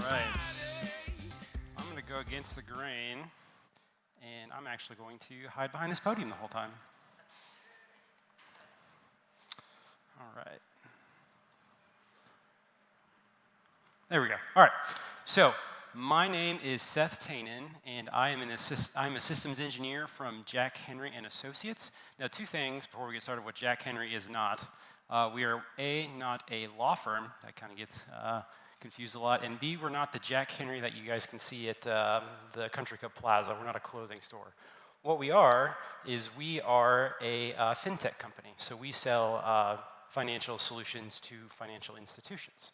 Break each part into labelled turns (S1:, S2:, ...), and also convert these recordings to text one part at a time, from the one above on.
S1: right. I'm going to go against the grain, and I'm actually going to hide behind this podium the whole time. All right. There we go. All right. So my name is Seth Thoenen, and I'm a systems engineer from Jack Henry & Associates. Now, two things before we get started what Jack Henry is not. We are, A, not a law firm. That kind of gets confused a lot. And B, we're not the Jack Henry that you guys can see at the Country Club Plaza. We're not a clothing store. What we are is we are a FinTech company. So we sell financial solutions to financial institutions.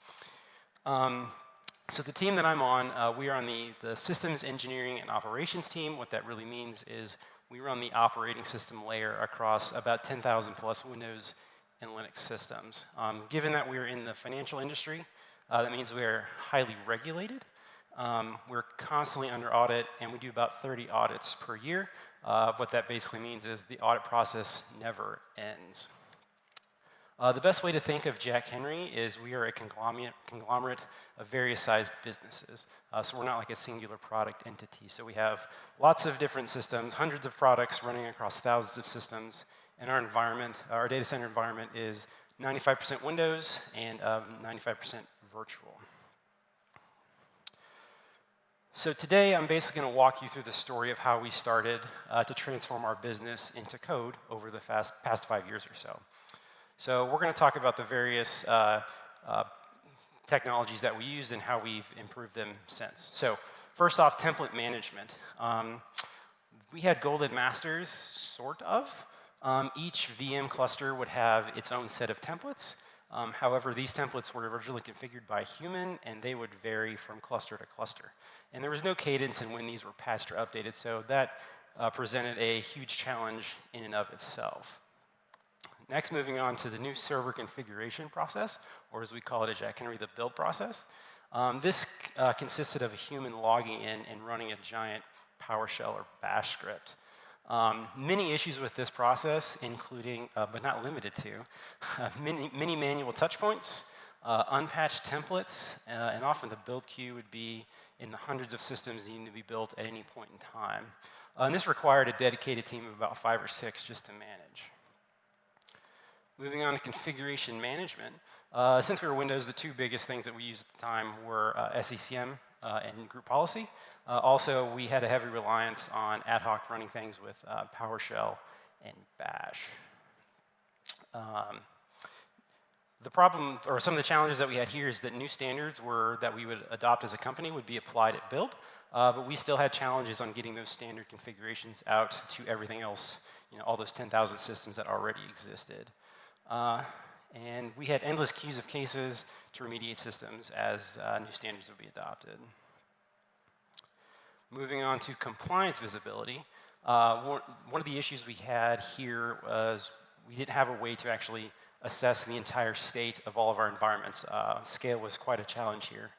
S1: So the team that I'm on, we are on the systems engineering and operations team. What that really means is we run the operating system layer across about 10,000 plus Windows and Linux systems. Given that we're in the financial industry, that means we're highly regulated. We're constantly under audit, and we do about 30 audits per year. What that basically means is the audit process never ends. The best way to think of Jack Henry is we are a conglomerate of various sized businesses. So we're not like a singular product entity. So we have lots of different systems, hundreds of products running across thousands of systems. And our environment, our data center environment is 95% Windows and 95% virtual. So today I'm basically going to walk you through the story of how we started to transform our business into code over the past 5 years or so. So we're going to talk about the various technologies that we use and how we've improved them since. So first off, template management. We had golden masters, sort of. Each VM cluster would have its own set of templates. However, these templates were originally configured by a human, and they would vary from cluster to cluster. And there was no cadence in when these were patched or updated, so that presented a huge challenge in and of itself. Next, moving on to the new server configuration process, or as we call it at Jack Henry, the build process. This consisted of a human logging in and running a giant PowerShell or Bash script. Many issues with this process, including, but not limited to, many manual touch points, unpatched templates, and often the build queue would be in the hundreds of systems needing to be built at any point in time. And this required a dedicated team of about 5 or 6 just to manage. Moving on to configuration management. Since we were Windows, the two biggest things that we used at the time were SECM and group policy. Also, we had a heavy reliance on ad hoc running things with PowerShell and Bash. The problem, or some of the challenges that we had here is that new standards that we would adopt as a company would be applied at build, but we still had challenges on getting those standard configurations out to everything else, all those 10,000 systems that already existed. And we had endless queues of cases to remediate systems as new standards would be adopted. Moving on to compliance visibility, one of the issues we had here was we didn't have a way to actually assess the entire state of all of our environments. Scale was quite a challenge here.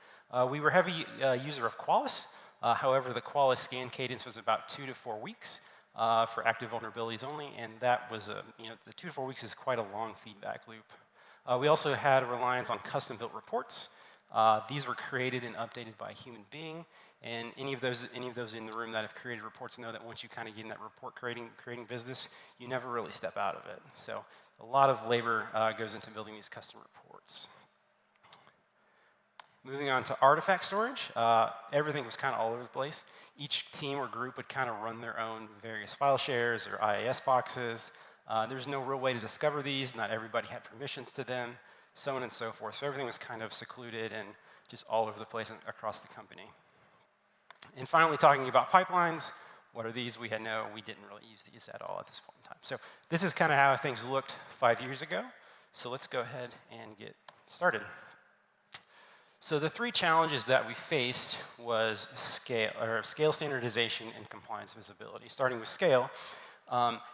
S1: We were a heavy user of Qualys. However, the Qualys scan cadence was about 2 to 4 weeks. For active vulnerabilities only, and that was the 2 to 4 weeks is quite a long feedback loop. We also had a reliance on custom-built reports. These were created and updated by a human being, and any of those in the room that have created reports know that once you kind of get in that report creating business, you never really step out of it. So a lot of labor goes into building these custom reports. Moving on to artifact storage, everything was kind of all over the place. Each team or group would kind of run their own various file shares or IIS boxes. There's no real way to discover these. Not everybody had permissions to them, so on and so forth. So everything was kind of secluded and just all over the place across the company. And finally, talking about pipelines, what are these? We didn't really use these at all at this point in time. So this is kind of how things looked 5 years ago. So let's go ahead and get started. So the 3 challenges that we faced was scale standardization and compliance visibility. Starting with scale,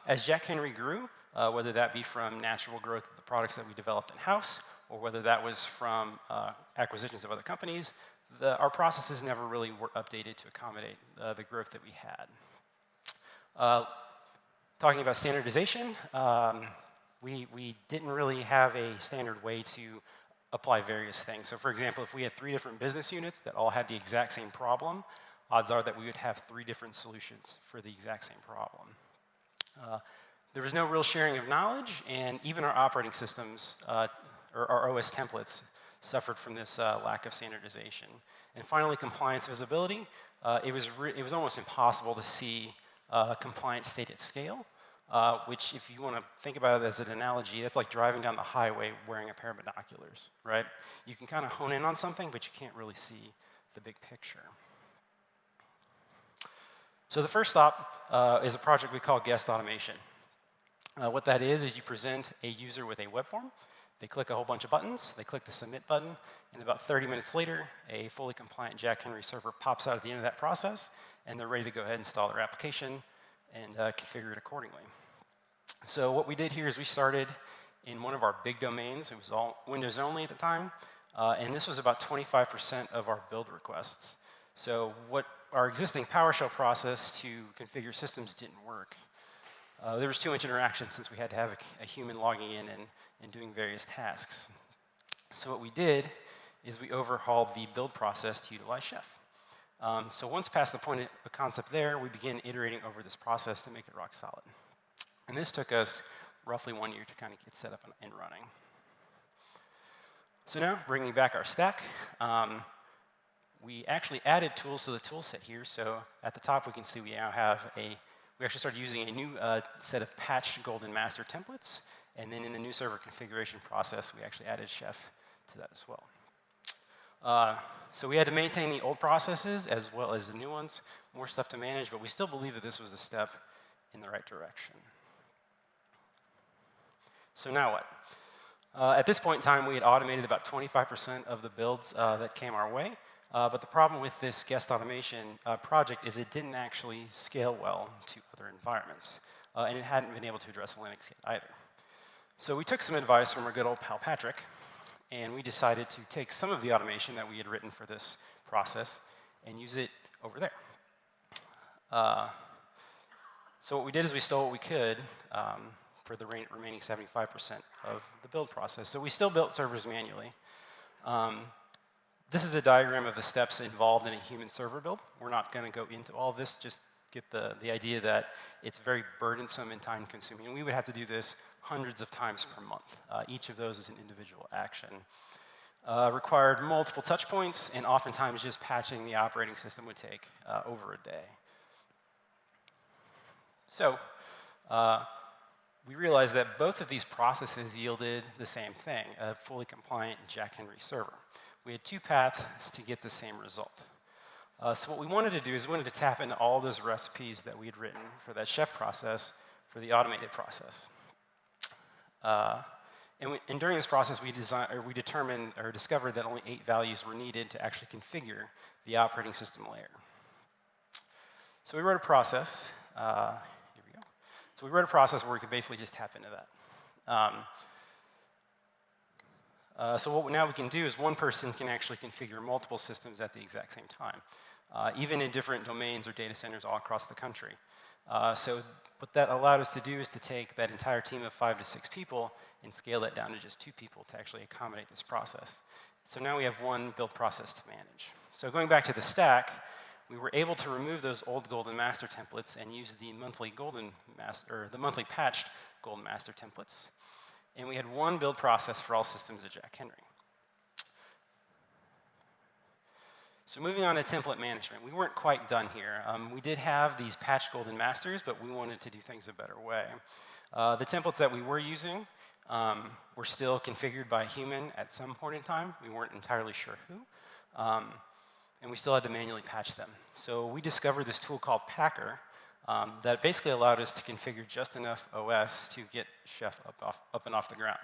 S1: as Jack Henry grew, whether that be from natural growth of the products that we developed in-house, or whether that was from acquisitions of other companies, our processes never really were updated to accommodate the growth that we had. Talking about standardization, we didn't really have a standard way to apply various things. So for example, if we had 3 different business units that all had the exact same problem, odds are that we would have 3 different solutions for the exact same problem. There was no real sharing of knowledge, and even our operating systems, or our OS templates, suffered from this lack of standardization. And finally, compliance visibility. It was almost impossible to see compliance state at scale, which, if you want to think about it as an analogy, that's like driving down the highway wearing a pair of binoculars, right? You can kind of hone in on something, but you can't really see the big picture. So the first stop is a project we call guest automation. What that is you present a user with a web form. They click a whole bunch of buttons. They click the submit button. And about 30 minutes later, a fully compliant Jack Henry server pops out at the end of that process, and they're ready to go ahead and install their application and configure it accordingly. So what we did here is we started in one of our big domains. It was all Windows only at the time. And this was about 25% of our build requests. So what our existing PowerShell process to configure systems didn't work. There was too much interaction since we had to have a human logging in and doing various tasks. So what we did is we overhauled the build process to utilize Chef. So once past the point of concept there, we began iterating over this process to make it rock solid. And this took us roughly 1 year to kind of get set up and running. So now, bringing back our stack, we actually added tools to the tool set here. So at the top, we can see we now have we actually started using a new set of patched golden master templates. And then in the new server configuration process, we actually added Chef to that as well. So we had to maintain the old processes as well as the new ones, more stuff to manage, but we still believe that this was a step in the right direction. So now what? At this point in time, we had automated about 25% of the builds that came our way. But the problem with this guest automation project is it didn't actually scale well to other environments. And it hadn't been able to address Linux yet either. So we took some advice from our good old pal Patrick, and we decided to take some of the automation that we had written for this process and use it over there. So what we did is we stole what we could for the remaining 75% of the build process. So we still built servers manually. This is a diagram of the steps involved in a human server build. We're not going to go into all of this, just get the idea that it's very burdensome and time-consuming. And we would have to do this hundreds of times per month. Each of those is an individual action. Required multiple touch points, and oftentimes just patching the operating system would take over a day. So we realized that both of these processes yielded the same thing, a fully compliant Jack Henry server. We had 2 paths to get the same result. So what we wanted to do is we wanted to tap into all those recipes that we had written for that Chef process for the automated process. And during this process, we discovered that only 8 values were needed to actually configure the operating system layer. So we wrote a process. Here we go. So we wrote a process where we could basically just tap into that. So what now we can do is one person can actually configure multiple systems at the exact same time, even in different domains or data centers all across the country. So what that allowed us to do is to take that entire team of 5 to 6 people and scale that down to just 2 people to actually accommodate this process. So now we have one build process to manage. So going back to the stack, we were able to remove those old golden master templates and use the monthly patched golden master templates. And we had one build process for all systems at Jack Henry. So moving on to template management, we weren't quite done here. We did have these patched golden masters, but we wanted to do things a better way. The templates that we were using were still configured by a human at some point in time. We weren't entirely sure who. And we still had to manually patch them. So we discovered this tool called Packer that basically allowed us to configure just enough OS to get Chef up and off the ground.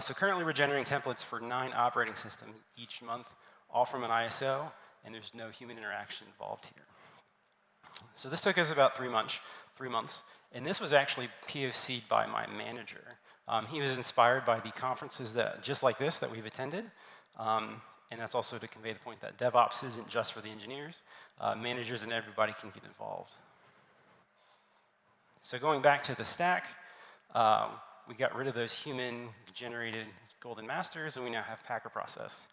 S1: So currently we're generating templates for 9 operating systems each month, all from an ISO, and there's no human interaction involved here. So this took us about 3 months, and this was actually POC'd by my manager. He was inspired by the conferences just like this that we've attended, and that's also to convey the point that DevOps isn't just for the engineers. Managers and everybody can get involved. So going back to the stack, we got rid of those human-generated golden masters, and we now have Packer process.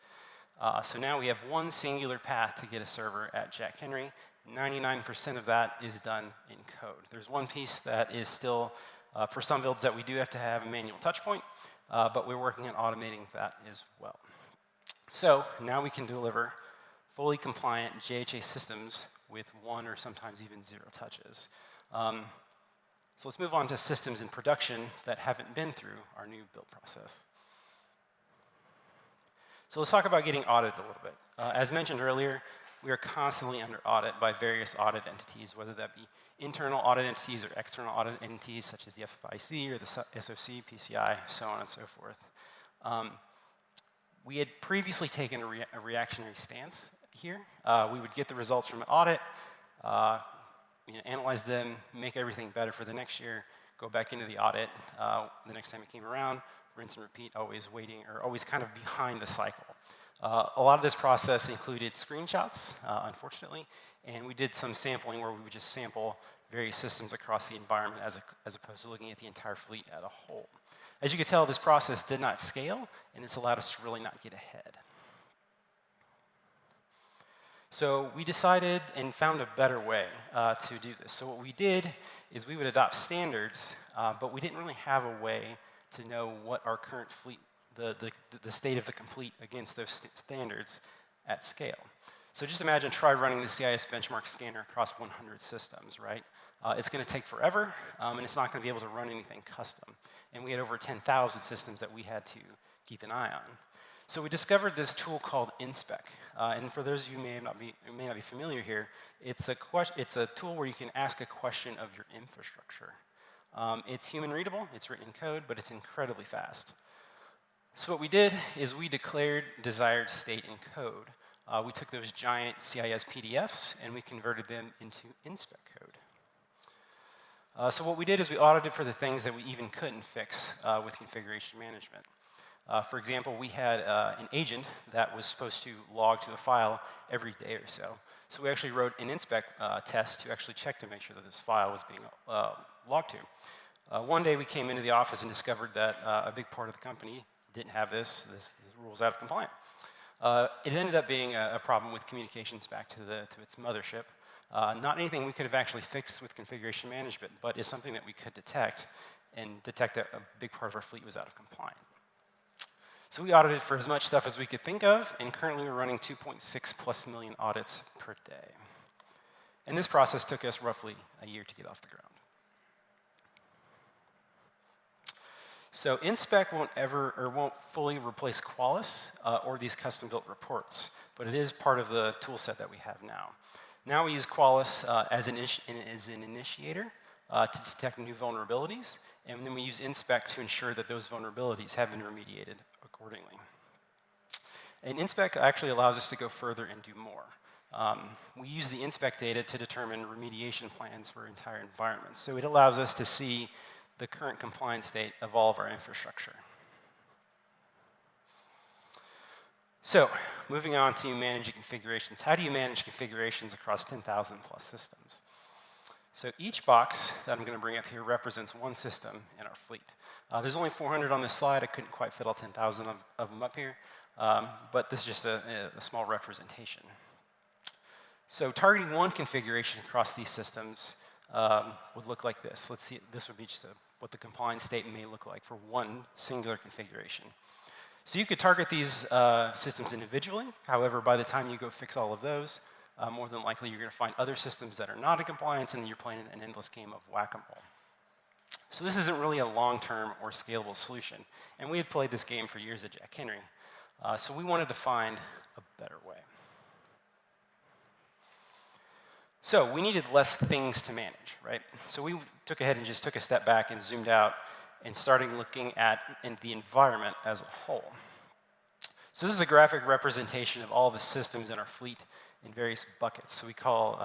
S1: So now we have one singular path to get a server at Jack Henry. 99% of that is done in code. There's one piece that is still, for some builds, that we do have to have a manual touch point, but we're working on automating that as well. So now we can deliver fully compliant JHA systems with 1 or sometimes even 0 touches. So let's move on to systems in production that haven't been through our new build process. So let's talk about getting audited a little bit. As mentioned earlier, we are constantly under audit by various audit entities, whether that be internal audit entities or external audit entities, such as the FFIC or the SOC, PCI, so on and so forth. We had previously taken a reactionary stance here. We would get the results from an audit, analyze them, make everything better for the next year, go back into the audit the next time it came around, rinse and repeat, always waiting, or always kind of behind the cycle. A lot of this process included screenshots, unfortunately, and we did some sampling where we would just sample various systems across the environment as opposed to looking at the entire fleet as a whole. As you can tell, this process did not scale, and this allowed us to really not get ahead. So we decided and found a better way to do this. So what we did is we would adopt standards, but we didn't really have a way to know what our current fleet, the state of the complete against those standards at scale. So just imagine, try running the CIS benchmark scanner across 100 systems, right? It's going to take forever, and it's not going to be able to run anything custom. And we had over 10,000 systems that we had to keep an eye on. So we discovered this tool called Inspec. And for those of you who may not be familiar here, it's a tool where you can ask a question of your infrastructure. It's human readable, it's written in code, but it's incredibly fast. So what we did is we declared desired state in code. We took those giant CIS PDFs and we converted them into Inspec code. So what we did is we audited for the things that we even couldn't fix with configuration management. For example, we had an agent that was supposed to log to a file every day or so. So we actually wrote an Inspec test to actually check to make sure that this file was being logged to. One day we came into the office and discovered that a big part of the company didn't have this rule was out of compliance. It ended up being a problem with communications back to its mothership. Not anything we could have actually fixed with configuration management, but is something that we could detect and detect that a big part of our fleet was out of compliance. So we audited for as much stuff as we could think of, and currently we're running 2.6+ million audits per day. And this process took us roughly a year to get off the ground. So Inspec won't fully replace Qualys or these custom-built reports, but it is part of the tool set that we have now. Now we use Qualys as an initiator to detect new vulnerabilities, and then we use Inspec to ensure that those vulnerabilities have been remediated accordingly. And Inspec actually allows us to go further and do more. We use the Inspec data to determine remediation plans for entire environments. So it allows us to see the current compliance state of all of our infrastructure. So, moving on to managing configurations. How do you manage configurations across 10,000 plus systems? So each box that I'm going to bring up here represents one system in our fleet. There's only 400 on this slide. I couldn't quite fit all 10,000 of them up here, but this is just a small representation. So targeting one configuration across these systems would look like this. Let's see, this would be just what the compliance state may look like for one singular configuration. So you could target these systems individually. However, by the time you go fix all of those, more than likely you're going to find other systems that are not in compliance, and then you're playing an endless game of whack-a-mole. So this isn't really a long-term or scalable solution. And we had played this game for years at Jack Henry. So we wanted to find a better way. So we needed less things to manage, right? So we took ahead and just took a step back and zoomed out and started looking at the environment as a whole. So this is a graphic representation of all the systems in our fleet in various buckets. So we call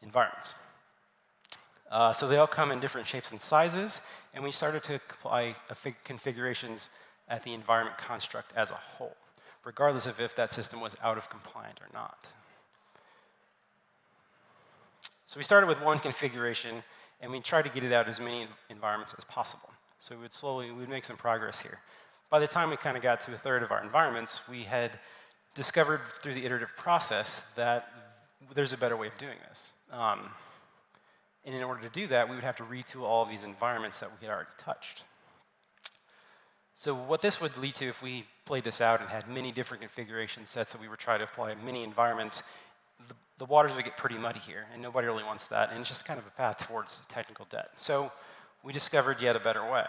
S1: environments. So they all come in different shapes and sizes, and we started to apply configurations at the environment construct as a whole, regardless of if that system was out of compliant or not. So we started with one configuration, and we tried to get it out as many environments as possible. So we would make some progress here. by the time we kind of got to a third of our environments, we had discovered through the iterative process that there's a better way of doing this. And in order to do that, we would have to retool all of these environments that we had already touched. So what this would lead to if we played this out and had many different configuration sets that we were trying to apply in many environments, the waters would get pretty muddy here, and nobody really wants that, and it's just kind of a path towards technical debt. So we discovered yet a better way.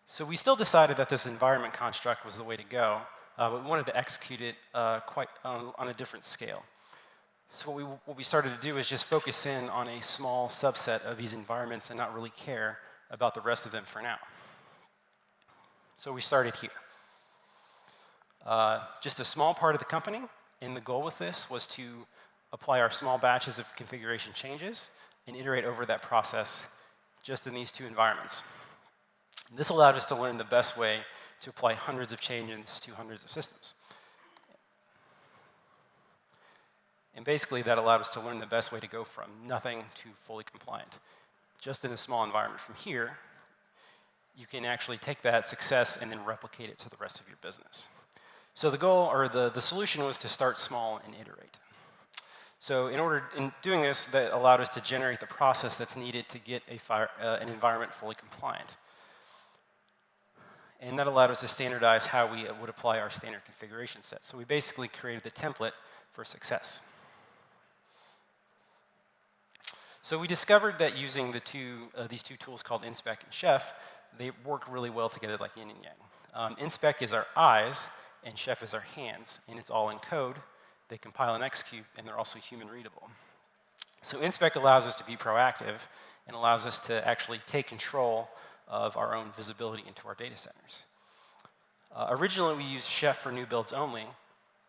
S1: So we still decided that this environment construct was the way to go, but we wanted to execute it quite on a different scale. So what we started to do is just focus in on a small subset of these environments and not really care about the rest of them for now. So we started here. Just a small part of the company, and the goal with this was to apply our small batches of configuration changes and iterate over that process just in these two environments. This allowed us to learn the best way to apply hundreds of changes to hundreds of systems. And basically, that allowed us to learn the best way to go from nothing to fully compliant. Just in a small environment from here, you can actually take that success and then replicate it to the rest of your business. So the goal, or the solution, was to start small and iterate. So in doing this, that allowed us to generate the process that's needed to get an environment fully compliant. And that allowed us to standardize how we would apply our standard configuration set. So we basically created the template for success. So we discovered that using these two tools called Inspect and Chef, they work really well together like yin and yang. Inspect is our eyes, and Chef is our hands, and it's all in code. They compile and execute, and they're also human readable. So Inspect allows us to be proactive and allows us to actually take control of our own visibility into our data centers. Originally, we used Chef for new builds only,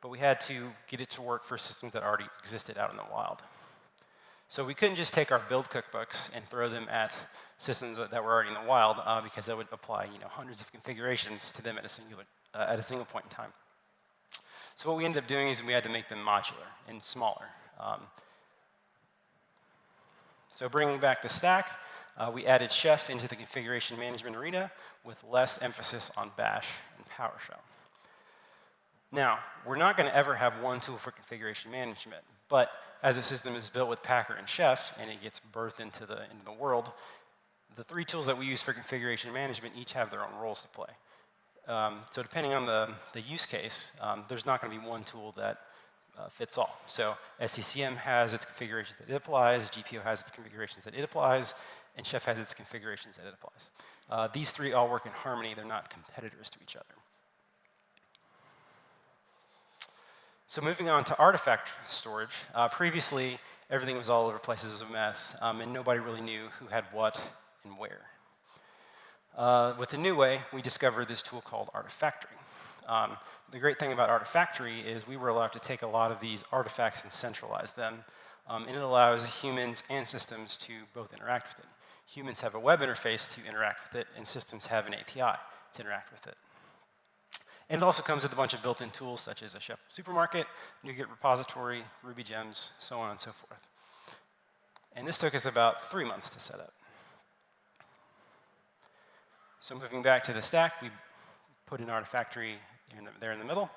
S1: but we had to get it to work for systems that already existed out in the wild. So we couldn't just take our build cookbooks and throw them at systems that were already in the wild, because that would apply hundreds of configurations to them at a single point in time. So what we ended up doing is we had to make them modular and smaller. So bringing back the stack, we added Chef into the configuration management arena with less emphasis on Bash and PowerShell. Now, we're not going to ever have one tool for configuration management, but as a system is built with Packer and Chef, and it gets birthed into the world, the three tools that we use for configuration management each have their own roles to play. So depending on the use case, there's not going to be one tool that fits all. So SCCM has its configurations that it applies, GPO has its configurations that it applies, and Chef has its configurations that it applies. These three all work in harmony. They're not competitors to each other. So moving on to artifact storage, previously everything was all over the place, it was a mess, and nobody really knew who had what and where. With the new way, we discovered this tool called Artifactory. The great thing about Artifactory is we were allowed to take a lot of these artifacts and centralize them, and it allows humans and systems to both interact with it. Humans have a web interface to interact with it, and systems have an API to interact with it. And it also comes with a bunch of built-in tools such as a Chef supermarket, NuGet repository, Ruby gems, so on and so forth. And this took us about 3 months to set up. So moving back to the stack, we put in Artifactory there in the middle.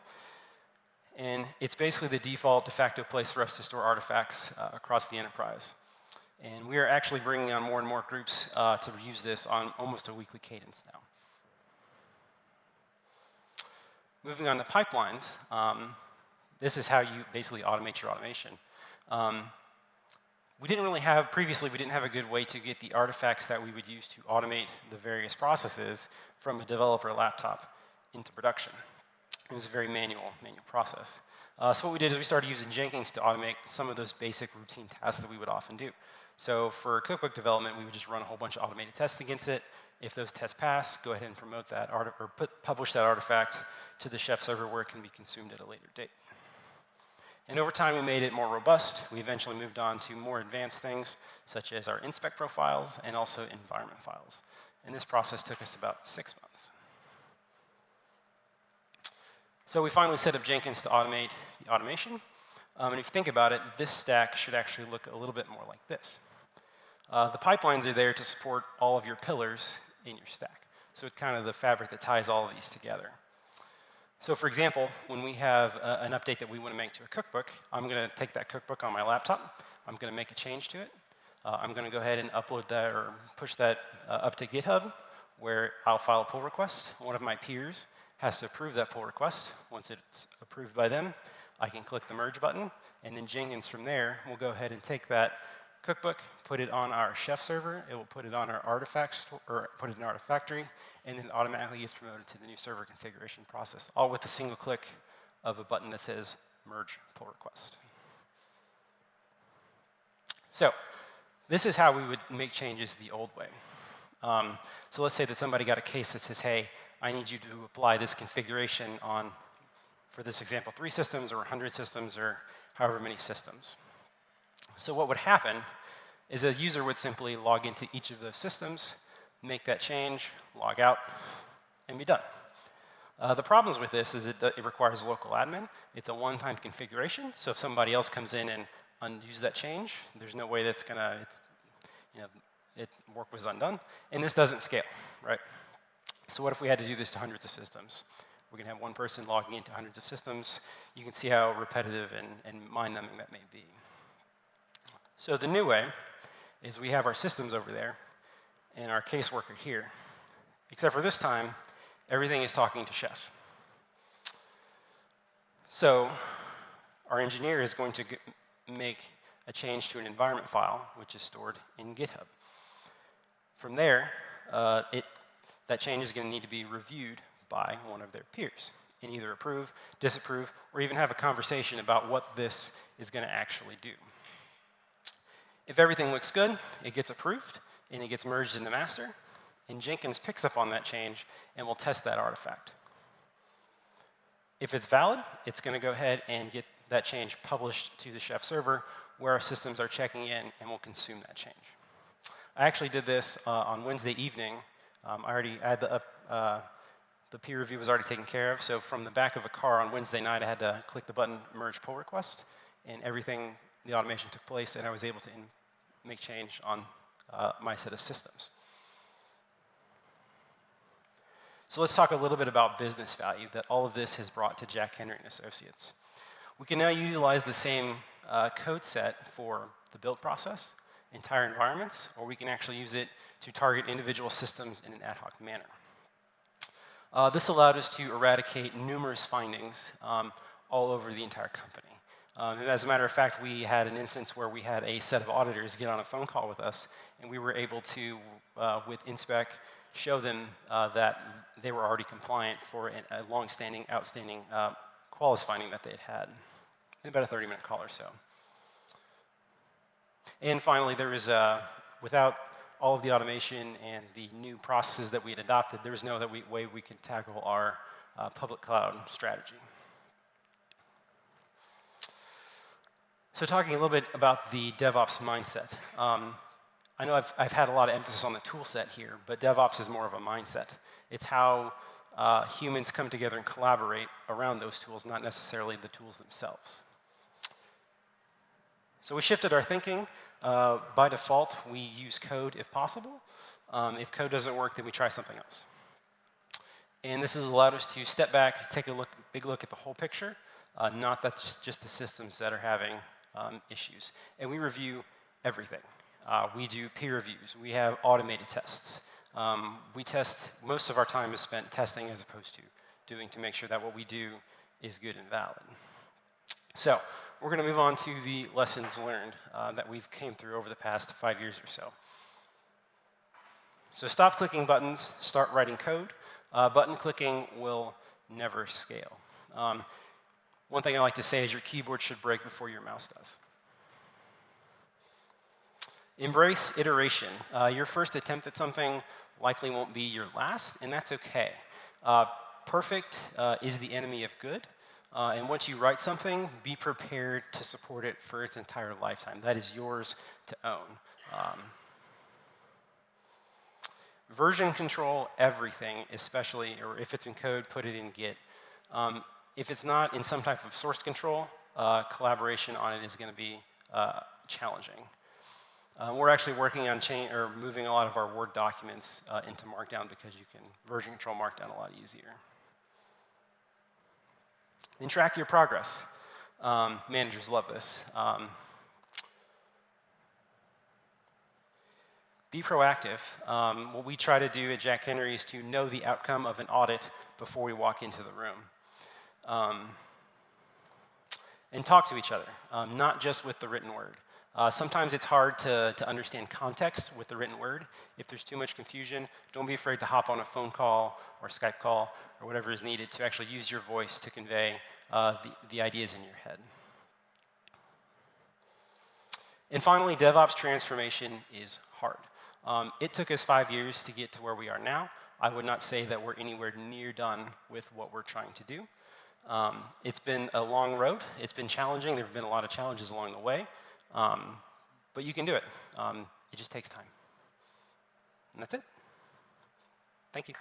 S1: And it's basically the default de facto place for us to store artifacts across the enterprise. And we are actually bringing on more and more groups to use this on almost a weekly cadence now. Moving on to pipelines, this is how you basically automate your automation. Previously we didn't have a good way to get the artifacts that we would use to automate the various processes from a developer laptop into production. It was a very manual process. So what we did is we started using Jenkins to automate some of those basic routine tasks that we would often do. So for cookbook development, we would just run a whole bunch of automated tests against it. If those tests pass, go ahead and promote that publish that artifact to the Chef server where it can be consumed at a later date. And over time, we made it more robust. We eventually moved on to more advanced things, such as our inspect profiles and also environment files. And this process took us about 6 months. So we finally set up Jenkins to automate the automation. And if you think about it, this stack should actually look a little bit more like this. The pipelines are there to support all of your pillars in your stack. So it's kind of the fabric that ties all of these together. So for example, when we have an update that we want to make to a cookbook, I'm going to take that cookbook on my laptop. I'm going to make a change to it. I'm going to go ahead and upload that or push that up to GitHub, where I'll file a pull request. One of my peers has to approve that pull request. Once it's approved by them, I can click the merge button, and then Jenkins from there will go ahead and take that cookbook, put it on our chef server. It will put it on our artifacts, or put it in Artifactory, and then automatically gets promoted to the new server configuration process, all with a single click of a button that says merge pull request. So this is how we would make changes the old way. So let's say that somebody got a case that says, hey, I need you to apply this configuration on, for this example, 3 systems or 100 systems or however many systems. So what would happen is a user would simply log into each of those systems, make that change, log out, and be done. The problems with this is it requires local admin. It's a one-time configuration, so if somebody else comes in and undoes that change, there's no way that's going to, work was undone. And this doesn't scale, right? So what if we had to do this to hundreds of systems? We're going to have one person logging into hundreds of systems. You can see how repetitive and mind-numbing that may be. So the new way is we have our systems over there and our caseworker here. Except for this time, everything is talking to Chef. So our engineer is going to make a change to an environment file, which is stored in GitHub. From there, that change is going to need to be reviewed by one of their peers and either approve, disapprove, or even have a conversation about what this is going to actually do. If everything looks good, it gets approved, and it gets merged into master, and Jenkins picks up on that change and will test that artifact. If it's valid, it's going to go ahead and get that change published to the Chef server, where our systems are checking in and will consume that change. I actually did this on Wednesday evening. I had the peer review was already taken care of, so from the back of a car on Wednesday night, I had to click the button merge pull request, and everything, the automation took place, and I was able to make change on my set of systems. So let's talk a little bit about business value that all of this has brought to Jack Henry & Associates. We can now utilize the same code set for the build process, entire environments, or we can actually use it to target individual systems in an ad hoc manner. This allowed us to eradicate numerous findings all over the entire company. And as a matter of fact, we had an instance where we had a set of auditors get on a phone call with us, and we were able to, with Inspec, show them that they were already compliant for a long-standing, outstanding qualis finding that they had had in about a 30-minute call or so. And finally, there was, without all of the automation and the new processes that we had adopted, there was no other way we could tackle our public cloud strategy. So talking a little bit about the DevOps mindset. I know I've had a lot of emphasis on the tool set here, but DevOps is more of a mindset. It's how humans come together and collaborate around those tools, not necessarily the tools themselves. So we shifted our thinking. By default, we use code if possible. If code doesn't work, then we try something else. And this has allowed us to step back, take a big look at the whole picture, not that just the systems that are having issues. And we review everything. We do peer reviews. We have automated tests. We test, most of our time is spent testing as opposed to doing to make sure that what we do is good and valid. So we're going to move on to the lessons learned that we've came through over the past 5 years or so. So stop clicking buttons, start writing code. Button clicking will never scale. One thing I like to say is your keyboard should break before your mouse does. Embrace iteration. Your first attempt at something likely won't be your last, and that's okay. Perfect is the enemy of good. And once you write something, be prepared to support it for its entire lifetime. That is yours to own. Version control everything, especially, or if it's in code, put it in Git. If it's not in some type of source control, collaboration on it is going to be challenging. We're actually working on moving a lot of our Word documents into Markdown because you can version control Markdown a lot easier. And track your progress. Managers love this. Be proactive. What we try to do at Jack Henry is to know the outcome of an audit before we walk into the room. And talk to each other, not just with the written word. Sometimes it's hard to understand context with the written word. If there's too much confusion, don't be afraid to hop on a phone call or Skype call or whatever is needed to actually use your voice to convey the ideas in your head. And finally, DevOps transformation is hard. It took us 5 years to get to where we are now. I would not say that we're anywhere near done with what we're trying to do. It's been a long road. It's been challenging. There have been a lot of challenges along the way. But you can do it. It just takes time. And that's it. Thank you.